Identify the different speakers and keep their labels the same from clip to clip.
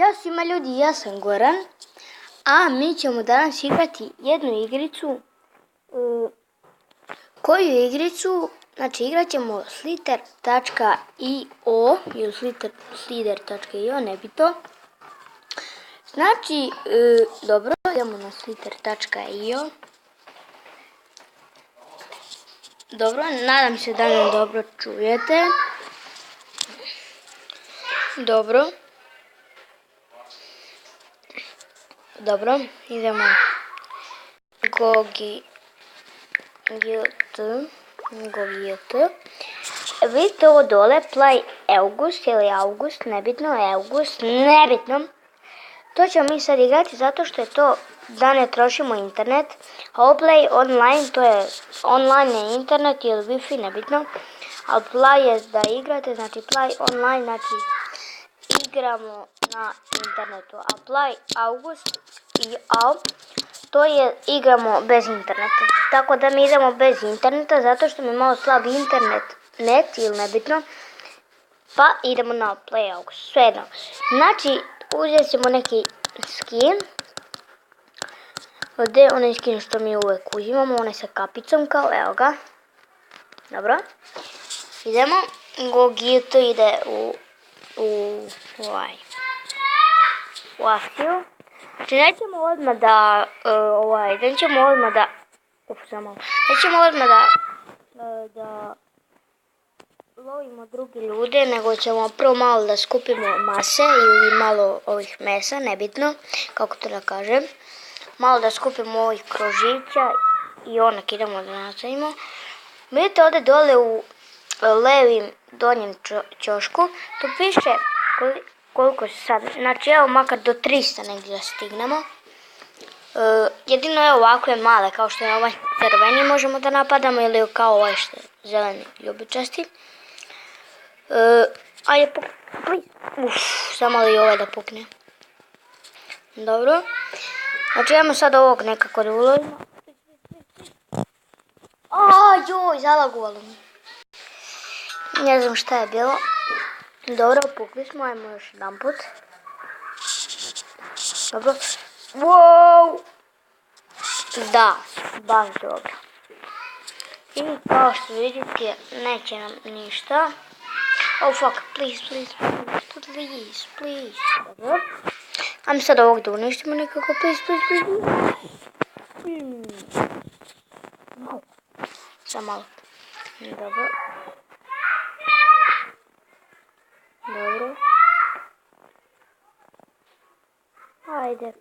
Speaker 1: Ćao svima ljudi, ja sam Goran, a mi ćemo danas igrati jednu igricu. Koju igricu? Znači igrat ćemo slither.io ili slither.io, nebitno. Znači, dobro, idemo na slither.io. Dobro, nadam se da me dobro čujete. Dobro. Dobro, idemo Gogit. Vidite ovo dole, Play August ili August, nebitno. To ćemo mi sad igrati zato što je to da ne trošimo internet. A ovo Play Online, to je online je internet ili Wi-Fi, nebitno. A Play je da igrate, znači Play Online, znači igramo na internetu. A Play August i to je igramo bez interneta. Tako da mi idemo bez interneta zato što mi je malo slab internet ili nebitno. Pa idemo na Play August, svejedno. Znači uzet ćemo neki skin. Ovdje je onaj skin što mi uvijek uzimamo, onaj sa kapicom kao, evo ga. Dobro. Idemo. Gogit ide u akciju. Znači nećemo odmah da lovimo drugi ljude, nego ćemo prvo malo da skupimo mase ili malo ovih mesa, nebitno, kako to da kažem. Malo da skupimo ovih krožića i onak idemo da nastavimo. Vidite ovdje dole u levim donjem ćošku, tu piše koliko se sad, znači evo makar do 300 negdje da stignemo. Jedino je ovakve male, kao što je ovaj crveni možemo da napadamo ili kao ovaj što je zeleni ljubičasti. Ajde, samo li ovaj da pukne. Dobro. Znači idemo sad ovog nekako da ulovimo. Joj, zalagovalo mi. Ne znam šta je bilo. Dobro, pukli smo, ajmo još jedan put. Dobro. Wow! Da, baš dobro. I kao što vidite, neće nam ništa. Oh fuck, please. Dobro. Ajmo sad ovog da uništimo nekako, please. Samo malo. Dobro. Ajde.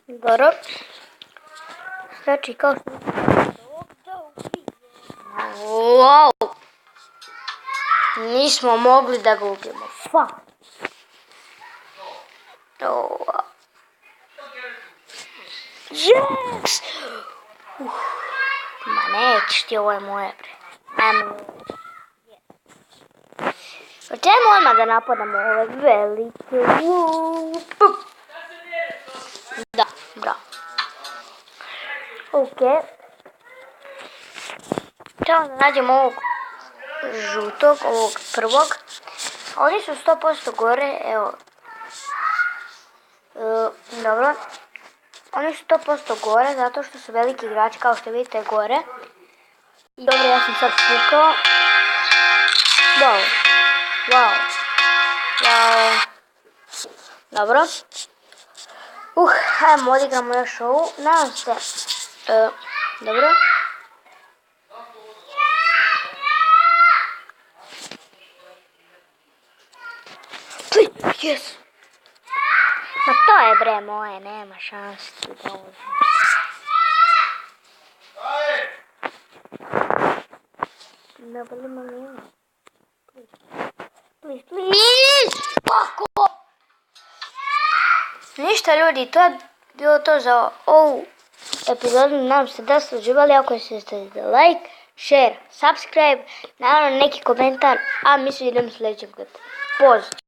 Speaker 1: Dobro. Znači kao što... Wow! Nismo mogli da ga ubijemo. Fuck! Yes! Ma nećeš ti, ovo je moje bre. Ajmo. Hoćemo odmah da napadamo ove velike. Da, bravo. Ok. Trebamo da nađemo ovog žutog, ovog prvog. Oni su 100% gore, evo. Dobro. Oni su 100% gore zato što su veliki igrači, kao što vidite gore. Dobro, ja sam sad pukao. Wow. Dobro. Ajmo odigramo još ovu. Nadam se. Dobro. Yes. Ma to je bre moje, nema šansi da uzim. Ne volimo mi. Please! Kako? Ništa ljudi, to je bilo to za ovu epizodu. Nadam se da ste uživali. Ako ste stavite like, share, subscribe, naravno neki komentar, a mi se idemo sljedećeg puta. Pozdrav!